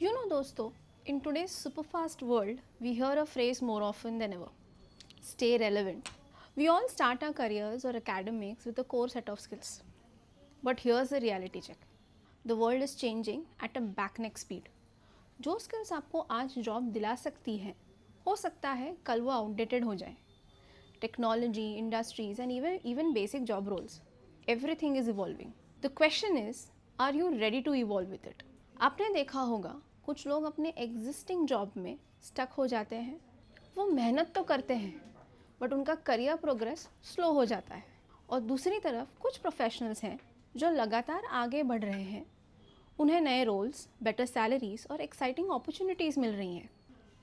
दोस्तों, in today's super fast world, we hear a phrase more often than ever: stay relevant. We all start our careers or academics with a core set of skills. But here's the reality check: the world is changing at a breakneck speed. जो skills आपको आज job दिला सकती हैं, हो सकता है कल वो outdated हो जाए. Technology, industries, and even basic job roles, everything is evolving. The question is, are you ready to evolve with it? आपने देखा होगा कुछ लोग अपने एग्जिस्टिंग जॉब में स्टक हो जाते हैं. वो मेहनत तो करते हैं बट उनका करियर प्रोग्रेस स्लो हो जाता है. और दूसरी तरफ कुछ प्रोफेशनल्स हैं जो लगातार आगे बढ़ रहे हैं. उन्हें नए रोल्स, बेटर सैलरीज और एक्साइटिंग अपॉर्चुनिटीज़ मिल रही हैं.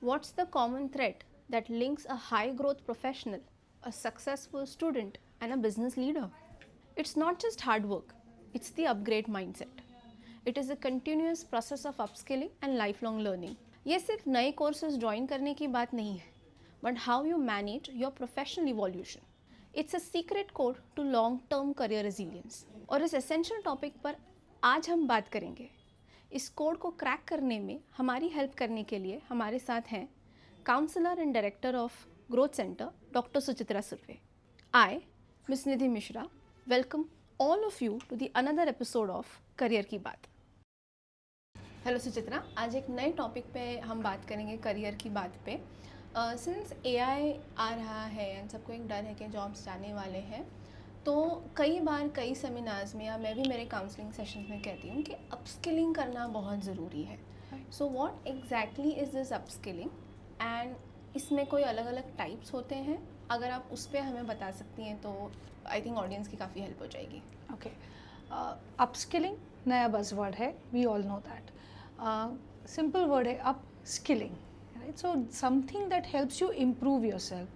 What's the common thread that links a high growth professional, a successful student and a business leader? It's not just hard work, it's the upgrade mindset. It is a continuous process of upskilling and lifelong learning. ये सिर्फ नए courses join करने की बात नहीं है, but how you manage your professional evolution. It's a secret code to long-term career resilience. और इस essential topic पर आज हम बात करेंगे. इस कोड को क्रैक करने में हमारी हेल्प करने के लिए हमारे साथ हैं counsellor and director of growth centre doctor Suchitra Surve. I, Miss Nidhi Mishra, welcome all of you to the another episode of career की बात. हेलो सुचित्रा, आज एक नए टॉपिक पे हम बात करेंगे करियर की बात पे. सिंस एआई आ रहा है एंड सबको एक डर है कि जॉब्स जाने वाले हैं, तो कई बार कई सेमिनार्स में या मैं भी मेरे काउंसलिंग सेशंस में कहती हूँ कि अपस्किलिंग करना बहुत ज़रूरी है. So what exactly is this upskilling and इसमें कोई अलग अलग टाइप्स होते हैं? अगर आप उस पर हमें बता सकती हैं तो आई थिंक ऑडियंस की काफ़ी हेल्प हो जाएगी. ओके, अपस्किलिंग नया बज़वर्ड है, we all know that. Simple word है upskilling, right? So something that helps you improve yourself,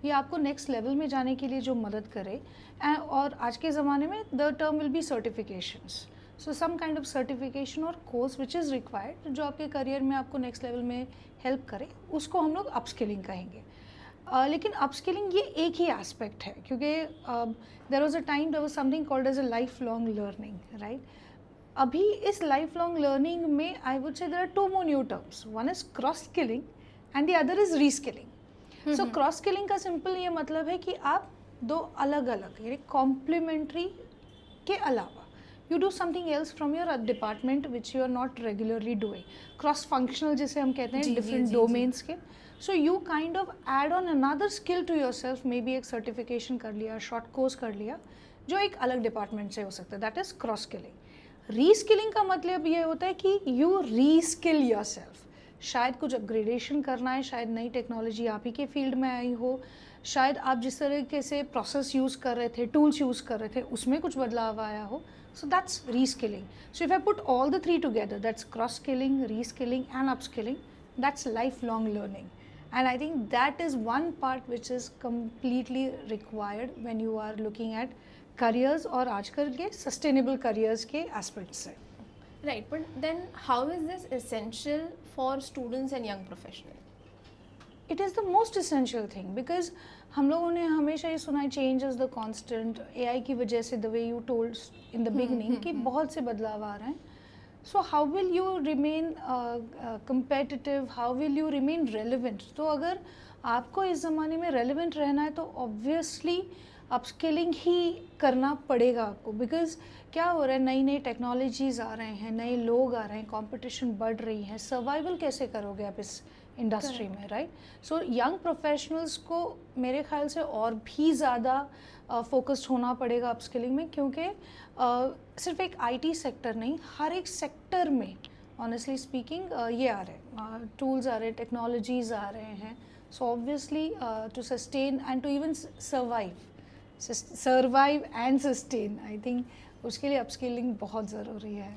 ये आपको नेक्स्ट लेवल में जाने के लिए जो मदद करे. और आज के ज़माने में the term will be certifications. So some kind of certification और कोर्स विच इज़ रिक्वायर्ड जो आपके करियर में आपको नेक्स्ट लेवल में हेल्प करे, उसको हम लोग अपस्किलिंग कहेंगे. लेकिन अपस्किलिंग ये एक ही एस्पेक्ट है, क्योंकि there was a time, there was something called as a life long learning, right? अभी इस लाइफ लॉन्ग लर्निंग में I would say there are two more new terms. One is cross skilling and the other is reskilling. So cross skilling का simple ये मतलब है कि आप दो अलग अलग यानी कॉम्प्लीमेंट्री के अलावा you do something else from your department which you are not regularly doing. Cross functional जिसे हम कहते हैं, different domains के. So you kind of add on another skill to yourself. Maybe एक certification कर लिया, short course कर लिया, जो एक अलग department से हो सकता है. That is cross skilling. Reskilling का मतलब ये होता है कि you reskill yourself. शायद कुछ अपग्रेडेशन करना है, शायद नई टेक्नोलॉजी आप ही के फील्ड में आई हो, शायद आप जिस तरीके से प्रोसेस यूज़ कर रहे थे, टूल्स यूज़ कर रहे थे, उसमें कुछ बदलाव आया हो. So that's reskilling. So if I put all the three together, that's cross-skilling, reskilling and upskilling, that's lifelong learning. And I think that is one part which is completely required when you are looking at careers और आजकल के sustainable careers के aspects से. Right, but then how is this essential for students and young professionals? It is the most essential thing because हम लोगों ने हमेशा ये सुना है change is the constant. AI की वजह से the way you told in the beginning कि बहुत से बदलाव आ रहे हैं. So how will you remain competitive? How will you remain relevant? तो अगर आपको इस ज़माने में relevant रहना है तो obviously अपस्किलिंग ही करना पड़ेगा आपको. बिकॉज क्या हो रहा है, नई नई टेक्नोलॉजीज़ आ रहे हैं, नए लोग आ रहे हैं, कंपटीशन बढ़ रही है. सर्वाइवल कैसे करोगे आप इस इंडस्ट्री में, राइट? सो यंग प्रोफेशनल्स को मेरे ख्याल से और भी ज़्यादा फोकस्ड होना पड़ेगा अपस्किलिंग में, क्योंकि सिर्फ एक आईटी सेक्टर नहीं, हर एक सेक्टर में ऑनेस्टली स्पीकिंग ये आ रहे हैं, टूल्स आ रहे हैं, टेक्नोलॉजीज़ आ रहे हैं. So obviously to sustain and to even survive and sustain, I think उसके लिए अपस्किलिंग बहुत ज़रूरी है.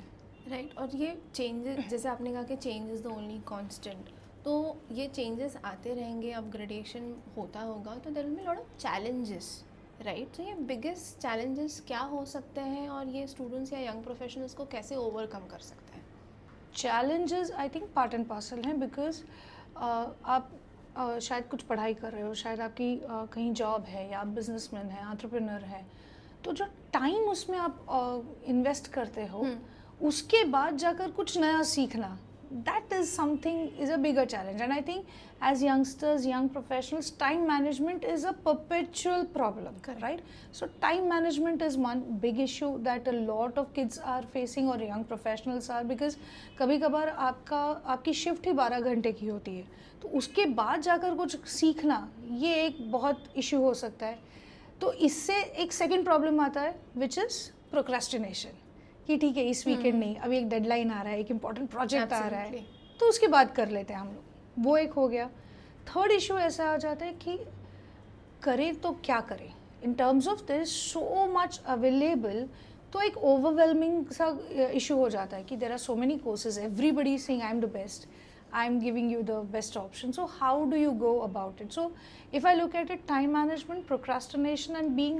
राइट, और ये चेंजेस, जैसे आपने कहा कि change is the only constant, तो ये चेंजेस आते रहेंगे, अपग्रेडेशन होता होगा, तो there will be lot of challenges, right? तो ये बिगेस्ट चैलेंजेस क्या हो सकते हैं और ये स्टूडेंट्स या यंग प्रोफेशनल्स को कैसे ओवरकम कर सकते हैं? Challenges I think part and parcel हैं. बिकॉज आप शायद कुछ पढ़ाई कर रहे हो, शायद आपकी कहीं जॉब है, या आप बिजनेसमैन हैं, एंटरप्रेन्योर है, तो जो टाइम उसमें आप इन्वेस्ट करते हो, उसके बाद जाकर कुछ नया सीखना that is something is a bigger challenge. And I think as youngsters, young professionals, time management is a perpetual problem. Correct. Right? So time management is one big issue that a lot of kids are facing or young professionals are, because कभी कभार आपकी shift ही 12 घंटे की होती है, तो उसके बाद जाकर कुछ सीखना ये एक बहुत इशू हो सकता है. तो इससे एक सेकंड प्रॉब्लम आता है विच इज़ प्रोक्रेस्टिनेशन, कि ठीक है इस वीकेंड नहीं, अभी एक डेडलाइन आ रहा है, एक इम्पॉर्टेंट प्रोजेक्ट आ रहा है, Absolutely. तो उसके बाद कर लेते हैं हम लोग. वो एक हो गया. थर्ड इशू ऐसा आ जाता है कि करें तो क्या करें, in terms of there is so much available, तो एक ओवरवेलमिंग सा इशू हो जाता है कि there are so many courses, everybody is saying I am the best, I am giving you the best option. So how do you go about it? So if I look at it, time management, procrastination and being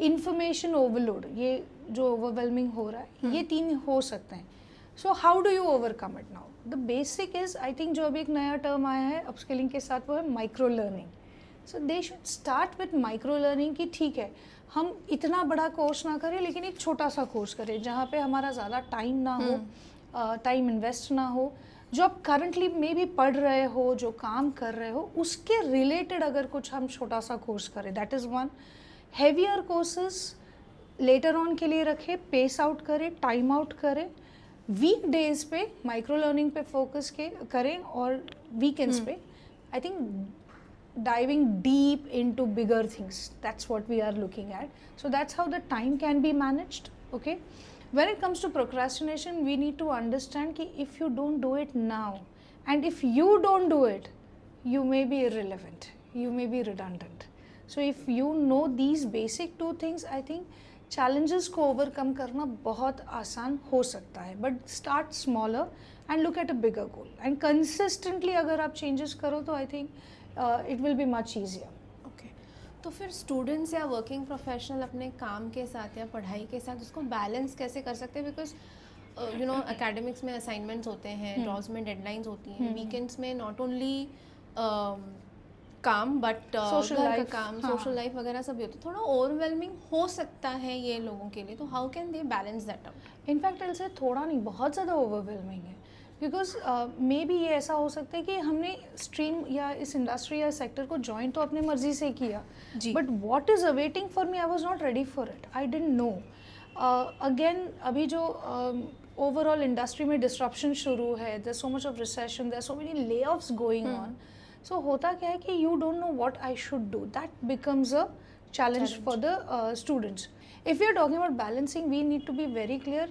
information overload, ये जो overwhelming हो रहा है, ये तीन हो सकते हैं. So how do you overcome it now? The basic is, I think जो अभी एक नया term आया है upskilling के साथ, वो है micro learning. So they should start with micro learning कि ठीक है हम इतना बड़ा कोर्स ना करें, लेकिन एक छोटा सा कोर्स करें जहाँ पे हमारा ज़्यादा टाइम ना हो, टाइम इन्वेस्ट ना हो. जो आप करंटली में भी पढ़ रहे हो, जो काम कर रहे हो, उसके रिलेटेड अगर कुछ हम छोटा सा कोर्स करें, that is one. Heavier courses later on के लिए रखें, पेस आउट करें, टाइम आउट करें. वीक डेज पे माइक्रो लर्निंग पे फोकस करें, और वीकेंड्स पे I think diving deep into bigger things, that's what we are looking at. So that's how the time can be managed. Okay, when it comes to procrastination, we need to understand ki if you don't do it now, and if you don't do it, you may be irrelevant, you may be redundant. So if you know these basic two things, I think challenges को overcome करना बहुत आसान हो सकता है. But start smaller and look at a bigger goal, and consistently अगर आप changes करो तो I think it will be much easier. Okay, तो फिर स्टूडेंट्स या वर्किंग प्रोफेशनल अपने काम के साथ या पढ़ाई के साथ उसको बैलेंस कैसे कर सकते हैं? बिकॉज यू नो एकेडमिक्स में असाइनमेंट्स होते हैं, ड्रॉज में डेडलाइंस होती हैं, वीकेंड्स में नॉट ओनली काम बट Social घर का life, काम, हाँ. सोशल लाइफ वगैरह सब भी होता है. थोड़ा ओवरवेलमिंग हो सकता है ये लोगों के लिए, तो how can they balance that out? In fact इनसे थोड़ा नहीं, बहुत ज़्यादा ओवरवेलमिंग है, बिकॉज मे बी ये ऐसा हो सकता है कि हमने स्ट्रीम या इस इंडस्ट्री या सेक्टर को ज्वाइन तो अपनी मर्जी से किया, जी. But what is awaiting for me, I was not ready for it, I didn't know. Again अभी जो ओवरऑल इंडस्ट्री में डिस्ट्रप्शन शुरू है, there so much of recession, there so many layoffs going on. So होता क्या है कि you don't know what I should do, that becomes a challenge for the students. If we are talking about balancing, we need to be very clear.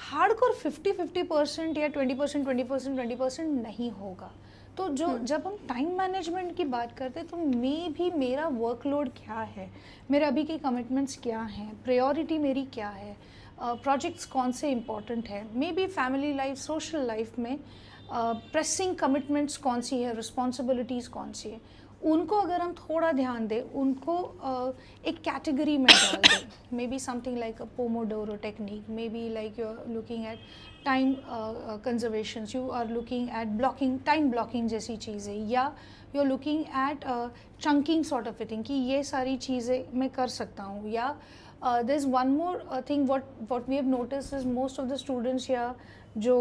Hardcore 50-50% या 20% 20% 20% नहीं होगा. तो जो जब हम टाइम मैनेजमेंट की बात करते हैं, तो मे भी मेरा वर्कलोड क्या है, मेरे अभी के कमिटमेंट्स क्या हैं, प्रायोरिटी मेरी क्या है, प्रोजेक्ट्स कौन से इम्पॉर्टेंट है, may be family life, social life में प्रेसिंग कमिटमेंट्स कौन सी है, रिस्पॉन्सिबिलिटीज़ कौन सी है, उनको अगर हम थोड़ा ध्यान दें, उनको एक कैटेगरी में डाल दें. Maybe something like a pomodoro technique, maybe like you are looking at time conservation, you are looking at blocking, time blocking जैसी चीज़ें, या you are looking at chunking sort of thing कि ये सारी चीज़ें मैं कर सकता हूँ. या there is one more thing what we have notice is most of the students या जो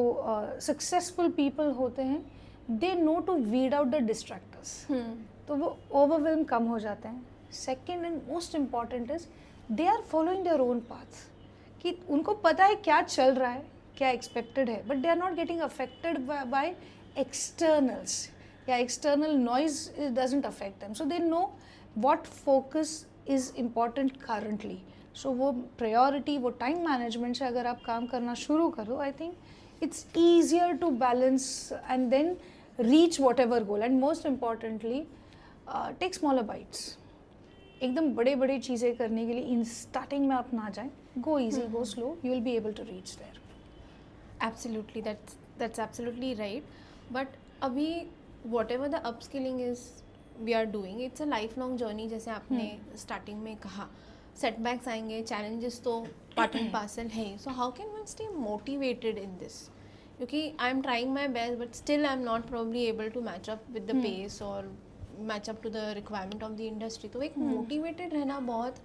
सक्सेसफुल पीपल होते हैं, they know to weed out the distractors, तो वो ओवरवेलम कम हो जाते हैं. Second and most important is they are following their own path, कि उनको पता है क्या चल रहा है, क्या एक्सपेक्टेड है, but they are not getting affected by externals, या external noise doesn't affect them. So they know what focus is important currently. So वो प्रायोरिटी, वो टाइम मैनेजमेंट से अगर आप काम करना शुरू करो, I think it's easier to balance and then reach whatever goal. And most importantly, take smaller bites. एकदम बड़े बड़े चीज़ें करने के लिए इन स्टार्टिंग में आप ना जाएं, go easy, go slow, you will be able to reach there. Absolutely, that's absolutely right. But अभी whatever the upskilling is we are doing, it's a lifelong journey. जैसे आपने starting में कहा, setbacks आएंगे, challenges तो part and parcel है. So how can one stay motivated in this? क्योंकि I am trying my best, but still I am not probably able to match up with the pace or match up to the requirement of the industry. तो एक motivated रहना बहुत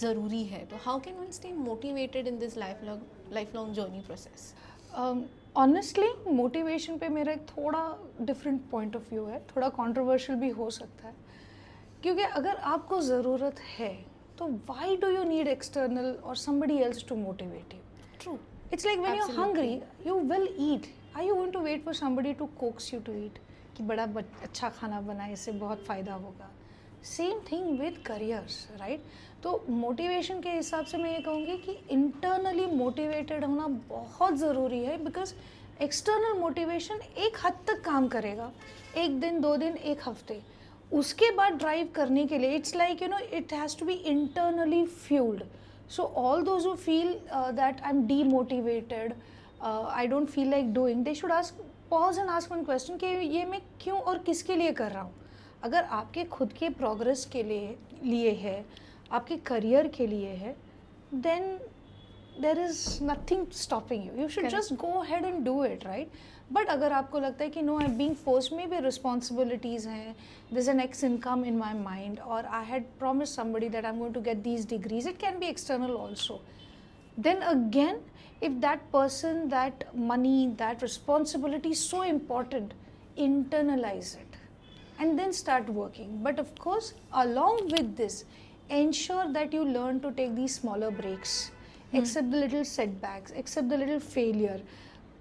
ज़रूरी है. तो how can one stay motivated in this lifelong journey process? Honestly motivation पे मेरा एक थोड़ा डिफरेंट पॉइंट ऑफ व्यू है, थोड़ा कंट्रोवर्शियल भी हो सकता है, क्योंकि अगर आपको ज़रूरत है तो why do you need external और somebody else to motivate you? True. It's like when you're Absolutely. hungry, you will eat. Are you going to wait for somebody to coax you to eat? कि बड़ा अच्छा खाना बनाए, इससे बहुत फ़ायदा होगा. Same thing with careers, right? तो मोटिवेशन के हिसाब से मैं ये कहूँगी कि इंटरनली मोटिवेटेड होना बहुत ज़रूरी है, बिकॉज एक्सटर्नल मोटिवेशन एक हद तक काम करेगा, एक दिन, 2 दिन, एक हफ्ते. उसके बाद ड्राइव करने के लिए it's like it has to be internally fueled. So all those who feel that I'm demotivated, I don't feel like doing, they should pause and ask one question कि ये मैं क्यों और किसके लिए कर रहा हूँ. अगर आपके खुद के प्रोग्रेस के लिए है, आपके करियर के लिए है, then there is nothing stopping you. You should Correct. just go ahead and do it, right? But अगर आपको लगता है कि no I am being forced, maybe responsibilities हैं, this an ex income in my mind, और I had promise somebody that I am going to get these degrees, it can be external also. Then again, if that person, that money, that responsibility is so important, internalize it and then start working. But of course, along with this, ensure that you learn to take these smaller breaks, accept the little setbacks, accept the little failure.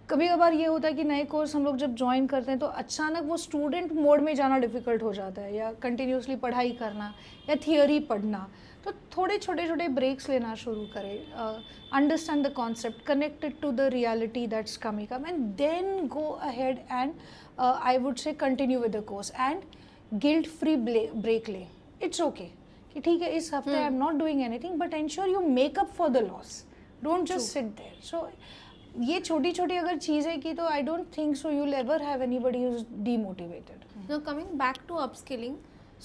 कभी कभार ये होता है कि नए course हम लोग जब ज्वाइन करते हैं तो अचानक वो स्टूडेंट मोड में जाना डिफ़िकल्ट हो जाता है, या कंटिन्यूसली पढ़ाई करना या थियोरी पढ़ना. तो थोड़े छोटे छोटे ब्रेक्स लेना शुरू करें, understand the concept, connect it to the reality that's coming up, and then go ahead and I would say continue with the course. And guilt free break ले. इट्स ओके कि ठीक है इस हफ्ते I am not doing anything, but ensure you make up for the loss. Don't just sit there. So ये छोटी छोटी अगर चीज़ें की तो I don't think so you will ever have anybody who is demotivated. Now coming back to upskilling,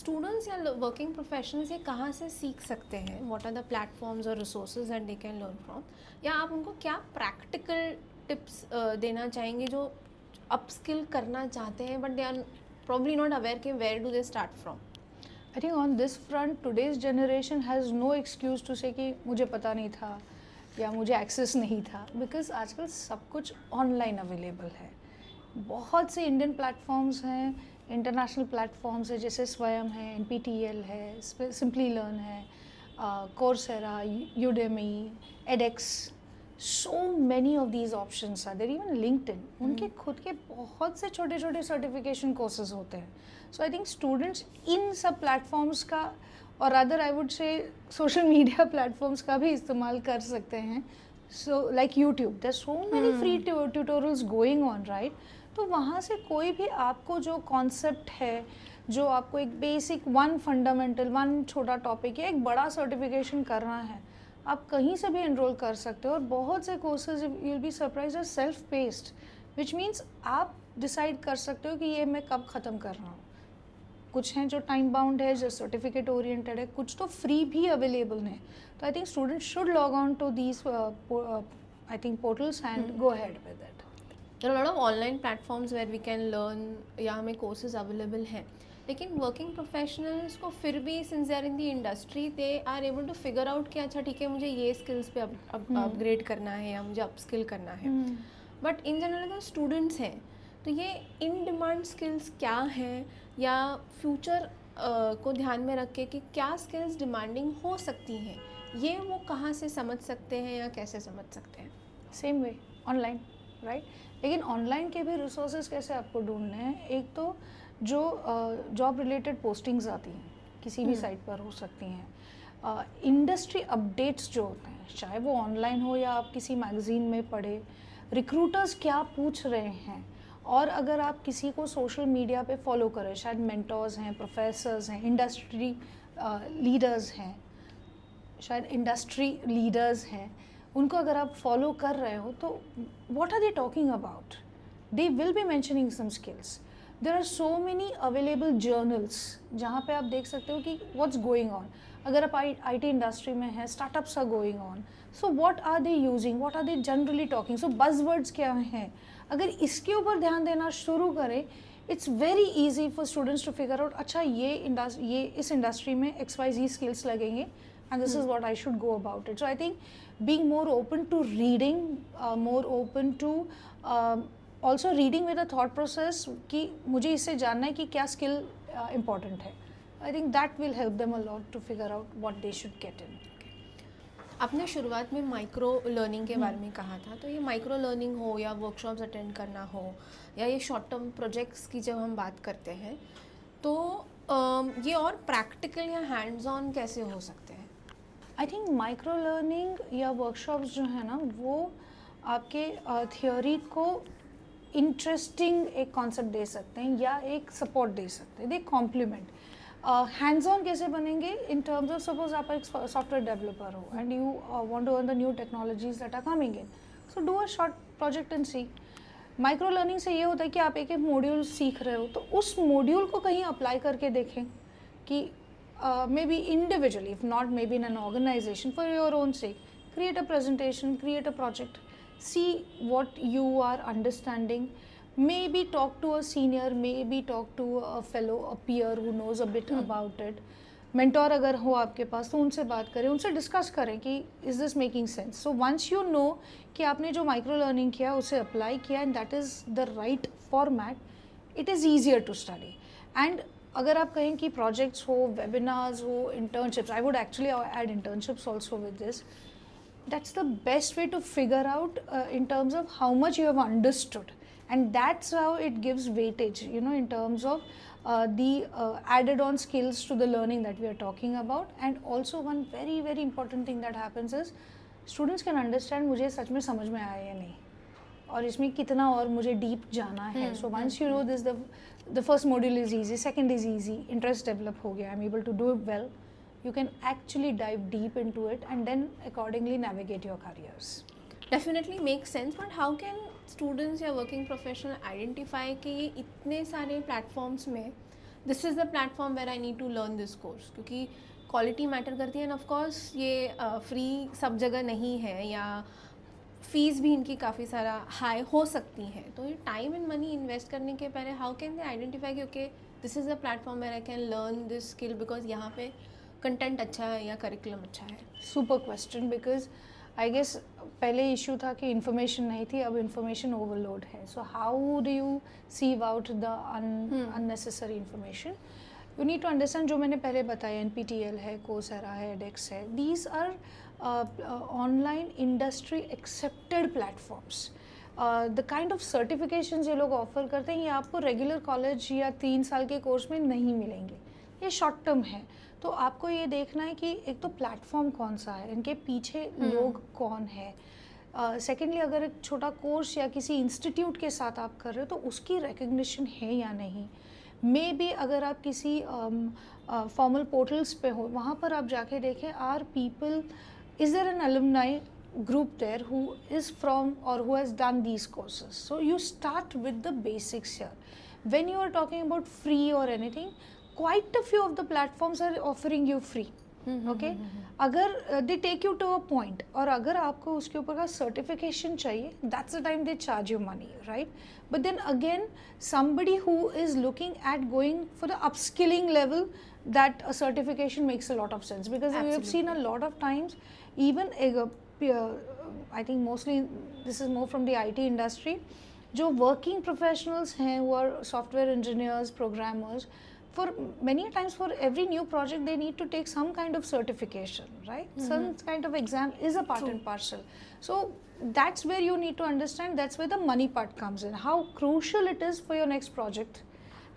students या working professionals ये कहाँ से सीख सकते हैं? What are the platforms or resources that they can learn from? या आप उनको क्या practical tips देना चाहेंगे जो upskill करना चाहते हैं but they are probably not aware कि where do they start from? I think on this front today's generation has no excuse to say कि मुझे पता नहीं था या मुझे एक्सेस नहीं था, बिकॉज आजकल सब कुछ ऑनलाइन अवेलेबल है. बहुत से इंडियन प्लेटफॉर्म्स हैं, इंटरनेशनल प्लेटफॉर्म्स है, जैसे स्वयं है, NPTEL है, सिंपली लर्न है, Coursera, Udemy, edX. So many of these options are there. Even LinkedIn, उनके खुद के बहुत से छोटे छोटे सर्टिफिकेशन कोर्सेज होते हैं. सो आई थिंक स्टूडेंट्स इन सब प्लेटफॉर्म्स का, और other I would say social media platforms का भी इस्तेमाल कर सकते हैं. So like YouTube, there so many free tutorials going on, right? तो वहाँ से कोई भी आपको जो कॉन्सेप्ट है, जो आपको एक बेसिक वन फंडामेंटल, वन छोटा टॉपिक या एक बड़ा सर्टिफिकेशन करना है, आप कहीं से भी एनरोल कर सकते हो. और बहुत से courses you will be surprise are self paced, which means आप डिसाइड कर सकते हो कि ये मैं कब ख़त्म कर रहा हूँ. कुछ हैं जो टाइम बाउंड है, जो सर्टिफिकेट ओरिएंटेड है, कुछ तो फ्री भी अवेलेबल हैं. तो I think students should log on to these I think portals and go ahead with it. There are a lot of online platforms where we can learn या हमें courses available हैं, लेकिन working professionals को फिर भी since they are in the industry they are able to figure out कि अच्छा ठीक है मुझे ये स्किल्स पे अपग्रेड करना है या मुझे अपस्किल करना है. बट इन जनरल अगर स्टूडेंट्स हैं तो ये इन डिमांड स्किल्स क्या हैं, या फ्यूचर को ध्यान में रख के कि क्या स्किल्स डिमांडिंग हो सकती हैं, ये वो कहाँ से समझ सकते हैं या कैसे समझ सकते हैं? Same way online, right? लेकिन ऑनलाइन के भी रिसोर्सेज कैसे आपको ढूंढने हैं. एक तो जो जॉब रिलेटेड पोस्टिंग्स आती हैं किसी भी साइट पर हो सकती हैं, इंडस्ट्री अपडेट्स जो होते हैं, चाहे वो ऑनलाइन हो या आप किसी मैगजीन में पढ़े, रिक्रूटर्स क्या पूछ रहे हैं. और अगर आप किसी को सोशल मीडिया पे फॉलो करें, शायद मेंटर्स हैं, प्रोफेसर्स हैं, इंडस्ट्री लीडर्स हैं, शायद इंडस्ट्री लीडर्स हैं, उनको अगर आप फॉलो कर रहे हो तो what are they talking about? They will be mentioning some skills. There are so many available journals जहाँ पे आप देख सकते हो कि व्हाट्स गोइंग ऑन. अगर आप IT इंडस्ट्री में हैं, startups are going on, so what are they using, what are they generally talking, so buzzwords क्या हैं. अगर इसके ऊपर ध्यान देना शुरू करें, it's very easy for students to figure out, अच्छा ये इस इंडस्ट्री में XYZ स्किल्स लगेंगे, and this is what I should go about it. So I think being more open to reading, more open to also reading with a thought process कि मुझे इससे जानना है कि क्या skill important है. I think that will help them a lot to figure out what they should get in. आपने शुरुआत में माइक्रो लर्निंग के बारे में कहा था, तो ये माइक्रो लर्निंग हो या वर्कशॉप्स अटेंड करना हो या ये शॉर्ट टर्म प्रोजेक्ट्स की जब हम बात करते हैं तो ये और प्रैक्टिकल या हैंड्स ऑन कैसे हो सकते हैं? आई थिंक माइक्रो लर्निंग या वर्कशॉप्स जो है ना वो आपके थियोरी को इंटरेस्टिंग एक कॉन्सेप्ट दे सकते हैं या एक सपोर्ट दे सकते हैं, दे कॉम्प्लीमेंट. हैंड्स ऑन कैसे बनेंगे इन टर्म्स ऑफ सपोज आप एक सॉफ्टवेयर डेवलपर हो and you want to learn the new technologies that are coming in, so do a short project and see. Micro learning से ये होता है कि आप एक एक मॉड्यूल सीख रहे हो तो उस मॉड्यूल को कहीं अप्लाई करके देखें कि maybe individually, if not maybe in an organization, for your own sake, create a presentation, create a project, see what you are understanding, maybe talk to a senior, maybe talk to a fellow, a peer who knows a bit about it. Mentor अगर हो आपके पास तो उनसे बात करें, उनसे discuss करें कि is this making sense. So once you know कि आपने जो माइक्रो लर्निंग किया उसे अप्लाई किया and that is the right format, it is easier to study. And अगर आप कहें कि प्रोजेक्ट्स हो, वेबिनार्स हो, internships, I would actually add internships also with this. That's the best way to figure out in terms of how much you have understood, and that's how it gives weightage, you know, in terms of the added on skills to the learning that we are talking about. And also one very very important thing that happens is students can understand मुझे सच में समझ में आया या नहीं और इसमें कितना और मुझे deep जाना है. So once you know this, the first module is easy, second is easy, interest develop हो गया, I'm able to do it well, you can actually dive deep into it and then accordingly navigate your careers. Definitely makes sense, but how can students या working professional identify कि ये इतने सारे platforms में this is the platform where I need to learn this course, क्योंकि quality matter करती है and of course ये free सब जगह नहीं है या फीस भी इनकी काफ़ी सारा हाई हो सकती है. तो ये टाइम एंड मनी इन्वेस्ट करने के पहले हाउ कैन दे आइडेंटिफाई कि okay this is a platform where I can learn this skill because यहाँ पे कंटेंट अच्छा है या करिकुलम अच्छा है? Super question, because I guess पहले इशू था कि इन्फॉर्मेशन नहीं थी, अब इन्फॉर्मेशन ओवरलोड है. So how do you sieve out the unnecessary information? You need to understand, जो मैंने पहले बताया, NPTEL है, कोर्सेरा है, edX है, these are online industry accepted platforms. The kind of certifications ये लोग ऑफर करते हैं ये आपको रेगुलर कॉलेज या 3 साल के कोर्स में नहीं मिलेंगे, ये शॉर्ट टर्म है. तो आपको ये देखना है कि एक तो प्लेटफॉर्म कौन सा है, इनके पीछे लोग कौन है. सेकेंडली अगर एक छोटा कोर्स या किसी इंस्टीट्यूट के साथ आप कर रहे हो तो उसकी रिकग्निशन है या नहीं. मे बी अगर आप किसी फॉर्मल पोर्टल्स पे हो वहाँ पर आप जाके देखें, are people, is there an alumni group there who is from or who has done these courses. So you start with the basics here. When you are talking about free or anything, quite a few of the platforms are offering you free. Okay, अगर they take you to a point और अगर आपको उसके ऊपर का certification चाहिए, that's the time they charge you money, right? But then again, somebody who is looking at going for the upskilling level, that a certification makes a lot of sense, because we have seen a lot of times, even I think mostly this is more from the IT industry, जो working professionals हैं, who are software engineers, programmers, for many times for every new project they need to take some kind of certification, right? Some kind of exam is a part and parcel. So that's where you need to understand, that's where the money part comes in, how crucial it is for your next project.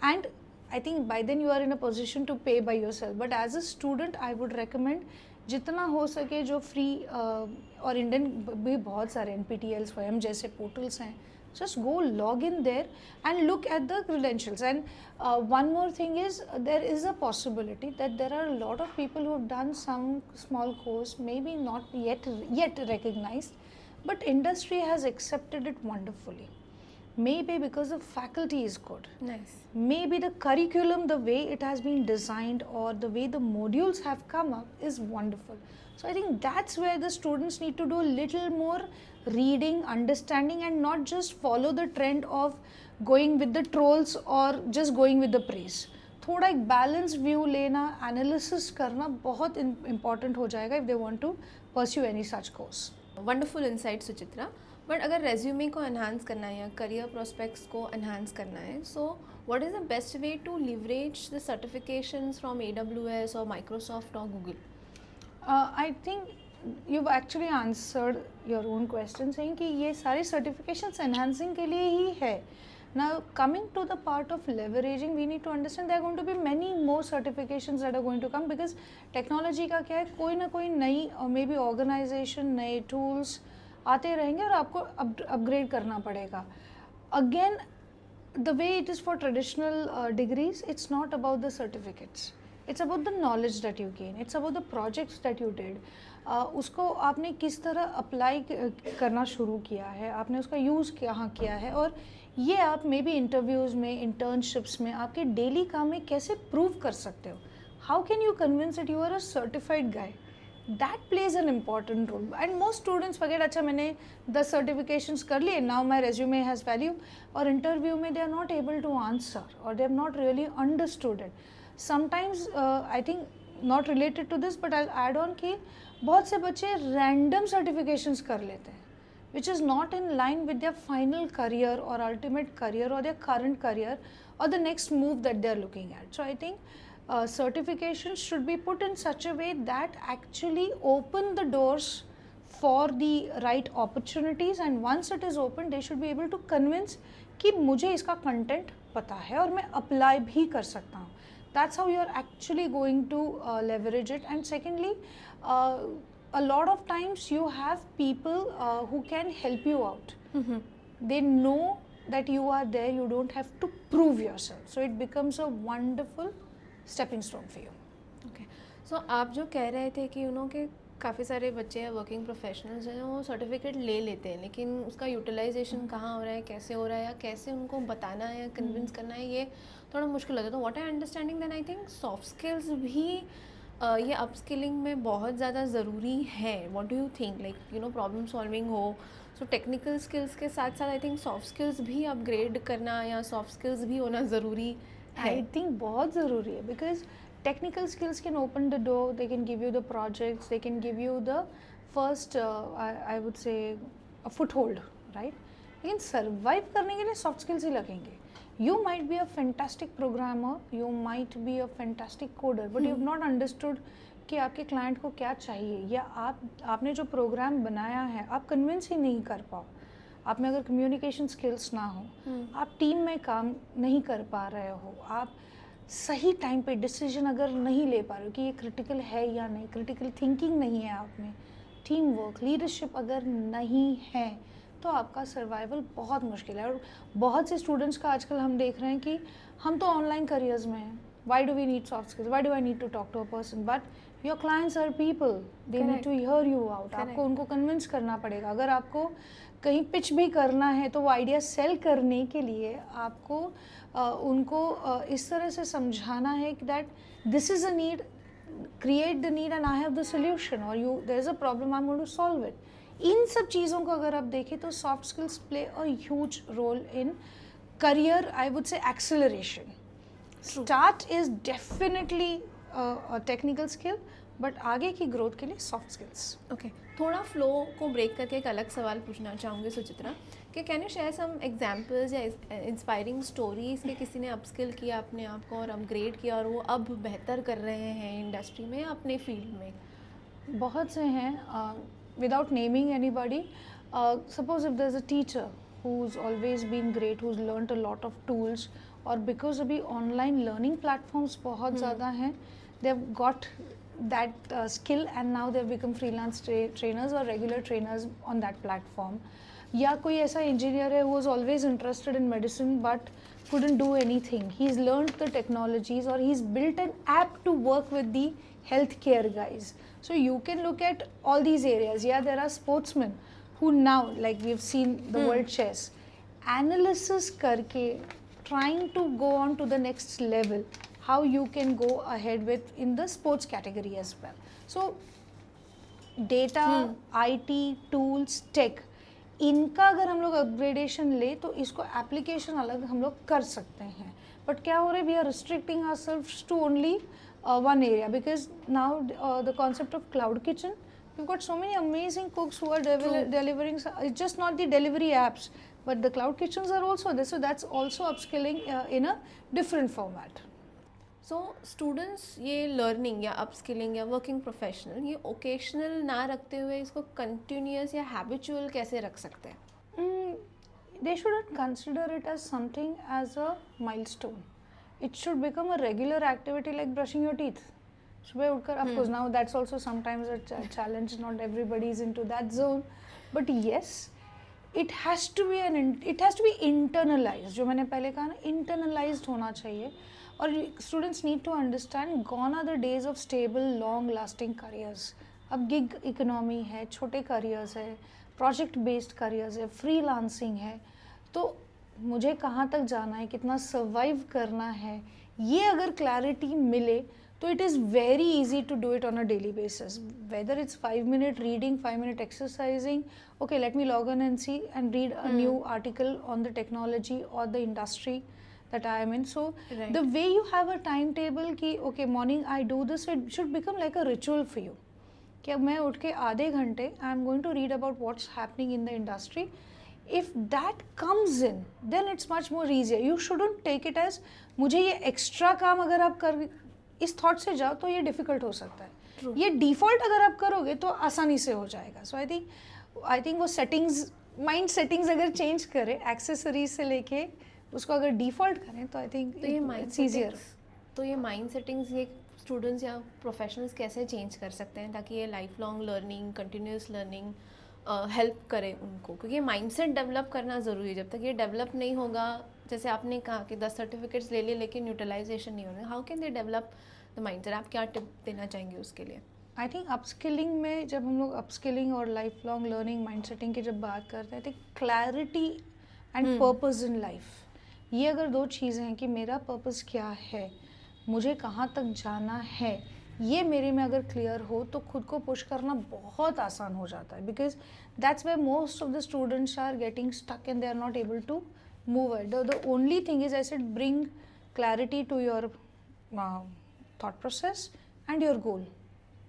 And I think by then you are in a position to pay by yourself. But as a student I would recommend जितना हो सके जो free और Indian भी बहुत सारे NPTEL, स्वयं जैसे पोर्टल्स हैं, just go log in there and look at the credentials. And one more thing is, there is a possibility that there are a lot of people who have done some small course, maybe not yet recognized, but industry has accepted it wonderfully. Maybe because the faculty is good. Nice. Maybe the curriculum, the way it has been designed or the way the modules have come up is wonderful. So I think that's where the students need to do a little more reading, understanding, and not just follow the trend of going with the trolls or just going with the praise. थोड़ा एक balance view लेना, analysis करना बहुत important हो जाएगा if they want to pursue any such course. Wonderful insight Suchitra. But अगर resume को enhance करना है या करियर प्रोस्पेक्ट्स को एनहांस करना है, so what is the best way to leverage the certifications from AWS और माइक्रोसॉफ्ट और Google? I think you've actually answered your own question saying कि ये सारी certifications enhancing के लिए ही है. Now coming to the part of leveraging, we need to understand there are going to be many more certifications that are going to come because technology का क्या है, कोई ना कोई नई मे बी ऑर्गेनाइजेशन, नए टूल्स आते रहेंगे और आपको अपग्रेड करना पड़ेगा. Again, the way it is for traditional degrees, it's not about the certificates. It's about the knowledge that you gain. It's about the projects that you did. उसको आपने किस तरह अप्लाई करना शुरू किया है, आपने उसका यूज़ कहाँ किया है, और ये आप मे बी इंटरव्यूज़ में, इंटर्नशिप्स में, आपके डेली काम में कैसे प्रूव कर सकते हो. How can you convince that you are a certified guy. That plays an important role. And most students forget, अच्छा मैंने 10 सर्टिफिकेशंस कर लिए, now my resume has value, और इंटरव्यू में they are not able to answer और they have not really understood it. Sometimes I think not related to this but I add on कि बहुत से बच्चे रैंडम सर्टिफिकेशंस कर लेते हैं which is not in line with their final career or ultimate career or their current career or the next move that they are looking at. So I think certifications should be put in such a way that actually open the doors for the right opportunities, and once it is open they should be able to convince कि मुझे इसका content पता है और मैं apply भी कर सकता हूँ. That's how you are actually going to leverage it. And secondly, a lot of times you have people who can help you out. They know that you are there, you don't have to prove yourself, so it becomes a wonderful stepping stone for you. Okay. So आप जो कह रहे थे कि कि काफ़ी सारे बच्चे या वर्किंग प्रोफेशनल्स हैं वो सर्टिफिकेट ले लेते हैं, लेकिन उसका यूटिलाइजेशन कहाँ हो रहा है, कैसे हो रहा है, या कैसे उनको बताना है या कन्विंस करना है, ये थोड़ा मुश्किल होता है. तो what I understanding then I think soft skills भी ये अपस्किलिंग में बहुत ज़्यादा ज़रूरी है. What do you think, like problem solving हो, सो टेक्निकल स्किल्स के साथ साथ आई थिंक सॉफ्ट स्किल्स भी अपग्रेड करना या सॉफ्ट स्किल्स भी होना ज़रूरी है? I think बहुत ज़रूरी है because technical skills can open the door, they can give you the projects, they can give you the first I would say a foothold, right? लेकिन survive करने के लिए soft skills ही लगेंगे. You might be a fantastic programmer, you might be a fantastic coder, but you have not understood कि आपके client को क्या चाहिए, या आपने जो प्रोग्राम बनाया है आप कन्विंस ही नहीं कर पाओ. आप में अगर कम्युनिकेशन स्किल्स ना हो, आप टीम में काम नहीं कर पा रहे हो, आप सही टाइम पे डिसीजन अगर नहीं ले पा रहे हो कि ये क्रिटिकल है या नहीं, क्रिटिकल थिंकिंग नहीं है आप में, टीम वर्क, लीडरशिप अगर नहीं है, तो आपका सर्वाइवल बहुत मुश्किल है. और बहुत से स्टूडेंट्स का आजकल हम देख रहे हैं कि हम तो ऑनलाइन करियर्स में हैं, why do we need soft skills, why do I need to talk to a person, but your clients are people, they need to hear you out. आपको उनको कन्विंस करना पड़ेगा. अगर आपको कहीं पिच भी करना है तो वो आइडिया सेल करने के लिए आपको उनको इस तरह से समझाना है कि that this is a need, create the need and I have the solution, और you there is a problem, I am going to solve it. इन सब चीज़ों को अगर आप देखें तो soft skills play a huge role in career, I would say acceleration. Start is definitely technical skill, but आगे की ग्रोथ के लिए सॉफ्ट स्किल्स. ओके. थोड़ा फ्लो को ब्रेक करके एक अलग सवाल पूछना चाहूँगी सुचित्रा, कि can you share some examples या इंस्पायरिंग स्टोरीज कि किसी ने अपस्किल किया अपने आप को और अपग्रेड किया और वो अब बेहतर कर रहे हैं इंडस्ट्री में या अपने फील्ड में? बहुत से हैं. Without naming anybody, suppose if there is a teacher who's always been great, who's learned a lot of tools, और बिकॉज अभी ऑनलाइन लर्निंग प्लेटफॉर्म्स बहुत ज़्यादा हैं, they have got that skill and now they have become freelance trainers or regular trainers on that platform. या कोई ऐसा engineer है who was always interested in medicine but couldn't do anything. He's learned the technologies or he's built an app to work with the healthcare guys. So you can look at all these areas. Yeah, there are sportsmen who now, like we've seen the world chess, analysis करके trying to go on to the next level, how you can go ahead with in the sports category as well. So data, IT, tools, tech, इनका अगर हम लोग upgradation ले तो इसको application अलग हम लोग कर सकते हैं, बट क्या हो रहा है, we are restricting ourselves to only one area, because now the concept of cloud kitchen, we've got so many amazing cooks who are delivering, it's just not the delivery apps, but the cloud kitchens are also there, so that's also upskilling in a different format. So students ये learning या upskilling या working professional ये occasional ना रखते हुए इसको continuous या habitual कैसे रख सकते हैं? They shouldn't consider it as something as a milestone. It should become a regular activity like brushing your teeth. सुबह उठकर, of course now that's also sometimes a challenge, not everybody is into that zone, but yes, it has to be internalized. जो मैंने पहले कहा ना, internalized होना चाहिए. और students need to understand gone are the days of stable long lasting careers. अब gig economy है, छोटे careers है, project based careers है, freelancing है, तो मुझे कहाँ तक जाना है, कितना सर्वाइव करना है, ये अगर क्लैरिटी मिले तो it is very easy to do it on a daily basis, whether it's 5 minute reading, 5 minute exercising, okay let me log in and see and read a new article on the technology और the industry that I am in. So Right. the way you have a timetable कि okay morning I do this, it should become like a ritual for you, कि अब मैं उठ के आधे घंटे I am going to read about what's happening in the industry. If that comes in, then it's much more easier. You shouldn't take it as मुझे ये extra काम अगर आप कर इस थॉट से जाओ तो ये डिफ़िकल्ट हो सकता है. True. ये डिफ़ॉल्ट अगर आप करोगे तो आसानी से हो जाएगा. सो आई थिंक वो सेटिंग्स, माइंड सेटिंग्स अगर चेंज करें, एक्सेसरीज से लेके उसको अगर डिफ़ॉल्ट करें तो आई थिंक तो ये माइंड इट्स ईजियर. तो ये माइंड सेटिंग्स ये स्टूडेंट्स या प्रोफेशनल्स कैसे चेंज कर सकते हैं ताकि ये life long learning, continuous learning help करे उनको? क्योंकि ये माइंडसेट डेवलप करना ज़रूरी है. जब तक ये डेवलप नहीं होगा, जैसे आपने कहा कि 10 सर्टिफिकेट्स ले लिए लेकिन यूटिलाइजेशन नहीं होगा, how can they develop the mindset? आप क्या टिप देना चाहेंगे उसके लिए? आई थिंक अपस्किलिंग में जब हम लोग अपस्किलिंग और life long learning mind setting की जब बात करते हैं, I think clarity and purpose in life, ये अगर दो चीज़ें हैं कि मेरा पर्पस क्या है, मुझे कहाँ तक जाना है, ये मेरे में अगर क्लियर हो तो खुद को पुश करना बहुत आसान हो जाता है, because that's where most of the students are getting stuck and they are not able to move it. The only thing is I said bring clarity to your thought process and your goal,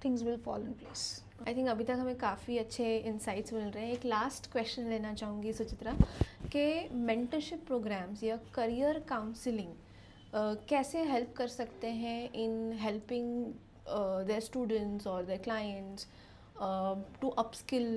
things will fall in place. I think अभी तक हमें काफ़ी अच्छे insights मिल रहे हैं. एक last question लेना चाहूँगी सुचित्रा, कि मेंटरशिप प्रोग्राम्स या करियर काउंसलिंग कैसे हेल्प कर सकते हैं in helping their students or their clients to upskill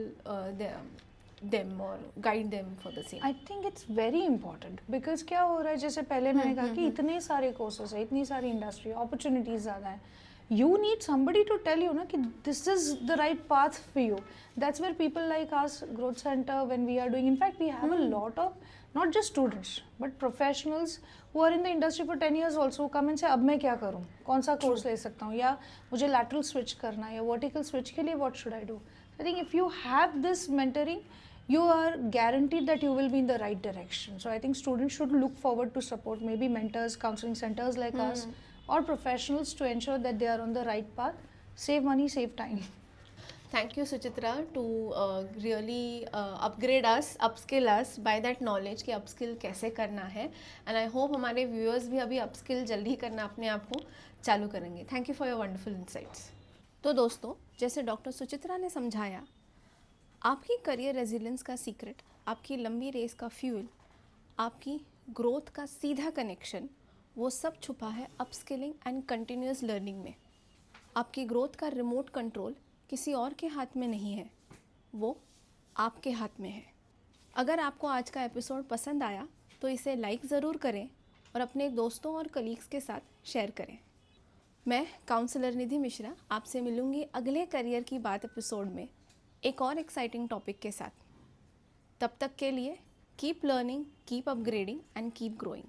them or guide them for the same? I think it's very important, because क्या हो रहा है, जैसे पहले मैंने कहा कि इतने सारे कोर्सेज है, इतनी सारी इंडस्ट्री, अपॉर्चुनिटीज ज़्यादा है. You need somebody to tell you ना कि this is the right path for you. That's where people like us, Growth Center, when we are doing, in fact we have a lot of not just students but professionals who are in the industry for 10 years also come and say अब मैं क्या करूँ, कौन सा course ले सकता हूँ, या मुझे lateral switch करना है या vertical switch के लिए what should I do. I think if you have this mentoring, you are guaranteed that you will be in the right direction. So I think students should look forward to support, maybe mentors, counseling centers like us, or professionals to ensure that they are on the right path. Save money, save time. Thank you, Suchitra, to really upgrade us, upskill us by that knowledge कि upskill कैसे करना है. And I hope हमारे viewers भी अभी upskill जल्दी करना अपने आप को चालू करेंगे. Thank you for your wonderful insights. तो दोस्तों, जैसे डॉक्टर सुचित्रा ने समझाया, आपकी करियर रेजिलियंस का सीक्रेट, आपकी लंबी रेस का फ्यूल, आपकी ग्रोथ का सीधा कनेक्शन, वो सब छुपा है अपस्किलिंग एंड कंटिन्यूस लर्निंग में. आपकी ग्रोथ का रिमोट कंट्रोल किसी और के हाथ में नहीं है, वो आपके हाथ में है. अगर आपको आज का एपिसोड पसंद आया तो इसे लाइक ज़रूर करें और अपने दोस्तों और कलीग्स के साथ शेयर करें. मैं काउंसलर निधि मिश्रा आपसे मिलूँगी अगले करियर की बात एपिसोड में एक और एक्साइटिंग टॉपिक के साथ. तब तक के लिए keep learning, keep upgrading and keep growing.